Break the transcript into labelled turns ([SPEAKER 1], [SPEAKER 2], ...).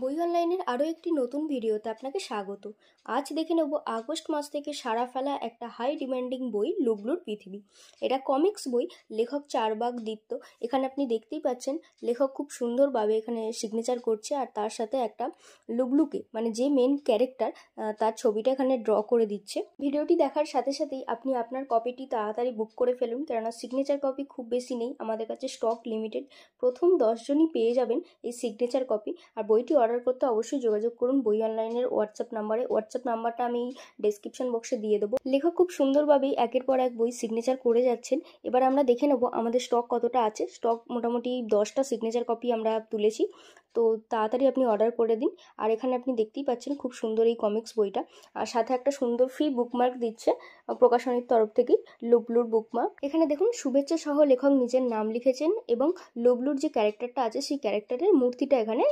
[SPEAKER 1] বই অনলাইনের আরও একটি নতুন ভিডিওতে আপনাকে স্বাগত। আজ দেখে নেব আগস্ট মাস থেকে সাড়া ফেলা একটা হাই ডিমান্ডিং বই লুবলুর পৃথিবী। এটা কমিক্স বই, লেখক চারবাগ দীপ্ত। এখানে আপনি দেখতেই পাচ্ছেন লেখক খুব সুন্দরভাবে এখানে সিগনেচার করছে, আর তার সাথে একটা লুবলুকে মানে যে মেন ক্যারেক্টার তার ছবিটা এখানে ড্র করে দিচ্ছে। ভিডিওটি দেখার সাথে সাথেই আপনি আপনার কপিটি তাড়াতাড়ি বুক করে ফেলুন, কেননা সিগনেচার কপি খুব বেশি নেই, আমাদের কাছে স্টক লিমিটেড। প্রথম 10 জনই পেয়ে যাবেন এই সিগনেচার কপি। আর বইটি অর্ডার করতে অবশ্যই যোগাযোগ করুন বই অনলাইনের হোয়াটসঅ্যাপ নাম্বারে। হোয়াটসঅ্যাপ নাম্বারটা আমি ডেসক্রিপশন বক্সে দিয়ে দেবো। লেখক খুব সুন্দরভাবেই একের পর এক বই সিগনেচার করে যাচ্ছেন। এবার আমরা দেখে নেব আমাদের স্টক কতটা আছে। স্টক মোটামুটি 10টা সিগনেচার কপি আমরা তুলেছি, তো তাড়াতাড়ি আপনি অর্ডার করে দিন। আর এখানে আপনি দেখতেই পাচ্ছেন খুব সুন্দর এই কমিক্স বইটা, আর সাথে একটা সুন্দর ফ্রি বুকমার্ক দিচ্ছে প্রকাশনীর তরফ থেকেই, লুবলুর বুকমার্ক। এখানে দেখুন শুভেচ্ছা সহ লেখক নিজের নাম লিখেছেন এবং লুবলুর যে ক্যারেক্টারটা আছে সেই ক্যারেক্টারের মূর্তিটা এখানে